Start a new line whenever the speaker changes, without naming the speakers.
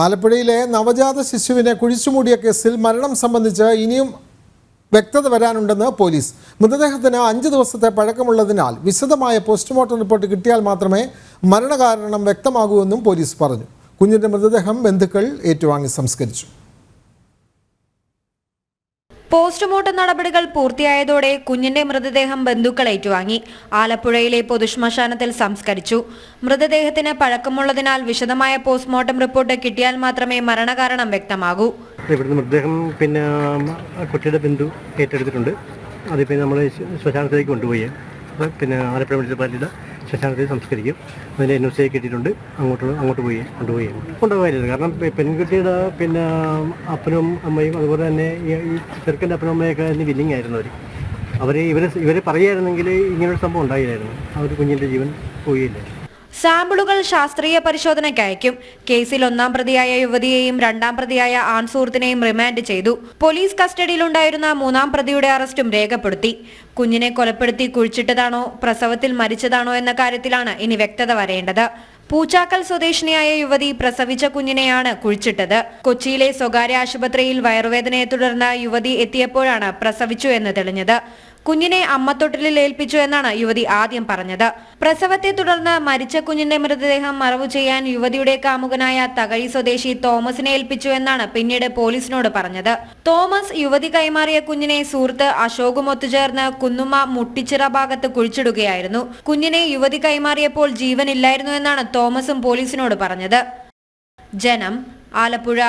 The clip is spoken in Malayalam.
ആലപ്പുഴയിലെ നവജാത ശിശുവിനെ കുഴിച്ചുമൂടിയ കേസിൽ മരണം സംബന്ധിച്ച് ഇനിയും വ്യക്തത വരാനുണ്ടെന്ന് പോലീസ്. മൃതദേഹത്തിന് 5 ദിവസത്തെ പഴക്കമുള്ളതിനാൽ വിശദമായ പോസ്റ്റ്മോർട്ടം റിപ്പോർട്ട് കിട്ടിയാൽ മാത്രമേ മരണകാരണം വ്യക്തമാകൂ എന്നും പോലീസ് പറഞ്ഞു. കുഞ്ഞിന്റെ മൃതദേഹം ബന്ധുക്കൾ ഏറ്റുവാങ്ങി സംസ്കരിച്ചു.
പോസ്റ്റ്മോർട്ടം നടപടികൾ പൂർത്തിയായതോടെ കുഞ്ഞിന്റെ മൃതദേഹം ബന്ധുക്കൾ ഏറ്റുവാങ്ങി. ആലപ്പുഴയിലെ പൊതുശ്മശാനത്തിൽ സംസ്കരിച്ചു. മൃതദേഹത്തിന് പഴക്കമുള്ളതിനാൽ വിശദമായ പോസ്റ്റ്മോർട്ടം റിപ്പോർട്ട് കിട്ടിയാൽ മാത്രമേ മരണകാരണം വ്യക്തമാകൂ.
ഇവിടുന്ന് മൃതദേഹം കുട്ടിയുടെ ബന്ധു ഏറ്റെടുത്തിട്ടുണ്ട്. അതിപ്പോൾ നമ്മൾ ശ്മശാനത്തിലേക്ക് കൊണ്ടുപോയി ആലപ്പുഴ മുനിസിപ്പാലിറ്റിയുടെ ശ്മശാനത്തിൽ സംസ്കരിക്കും. അതിൻ്റെ NOC കിട്ടിയിട്ടുണ്ട്. അങ്ങോട്ട് കൊണ്ടുപോയായിരുന്നു. കാരണം പെൺകുട്ടിയുടെ അപ്പനും അമ്മയും അതുപോലെ തന്നെ ഈ ചെറുക്കൻ്റെ അപ്പനും അമ്മയൊക്കെ അതിന് വില്ലിങ് ആയിരുന്നു. ഇവരെ പറയായിരുന്നെങ്കിൽ ഇങ്ങനൊരു സംഭവം ഉണ്ടായില്ലായിരുന്നു. ആ ഒരു കുഞ്ഞിൻ്റെ ജീവൻ പോയില്ലേ.
സാമ്പിളുകൾ ശാസ്ത്രീയ പരിശോധനയ്ക്ക് അയക്കും. കേസിൽ 1-ാം പ്രതിയായ യുവതിയെയും 2-ാം പ്രതിയായ ആൺസുഹൃത്തിനെയും റിമാൻഡ് ചെയ്തു. പോലീസ് കസ്റ്റഡിയിലുണ്ടായിരുന്ന 3-ാം പ്രതിയുടെ അറസ്റ്റും രേഖപ്പെടുത്തി. കുഞ്ഞിനെ കൊലപ്പെടുത്തി കുഴിച്ചിട്ടതാണോ പ്രസവത്തിൽ മരിച്ചതാണോ എന്ന കാര്യത്തിലാണ് ഇനി വ്യക്തത വരേണ്ടത്. പൂച്ചാക്കൽ സ്വദേശിനിയായ യുവതി പ്രസവിച്ച കുഞ്ഞിനെയാണ് കുഴിച്ചിട്ടത്. കൊച്ചിയിലെ സ്വകാര്യ ആശുപത്രിയിൽ വയറുവേദനയെ തുടർന്ന് യുവതി എത്തിയപ്പോഴാണ് പ്രസവിച്ചു എന്ന് തെളിഞ്ഞത്. കുഞ്ഞിനെ അമ്മത്തൊട്ടിലിൽ ഏൽപ്പിച്ചു എന്നാണ് യുവതി ആദ്യം പറഞ്ഞത്. പ്രസവത്തെ തുടർന്ന് മരിച്ച കുഞ്ഞിന്റെ മൃതദേഹം മറവു ചെയ്യാൻ യുവതിയുടെ കാമുകനായ തകഴി സ്വദേശി തോമസിനെ ഏൽപ്പിച്ചു എന്നാണ് പിന്നീട് പോലീസിനോട് പറഞ്ഞത്. തോമസ് യുവതി കൈമാറിയ കുഞ്ഞിനെ സുഹൃത്ത് അശോകും ഒത്തുചേർന്ന് കുന്നുമ്മ മുട്ടിച്ചിറ ഭാഗത്ത് കുഴിച്ചിടുകയായിരുന്നു. കുഞ്ഞിനെ യുവതി കൈമാറിയപ്പോൾ ജീവനില്ലായിരുന്നു എന്നാണ് തോമസും പോലീസിനോട് പറഞ്ഞത്. ജനം, ആലപ്പുഴ.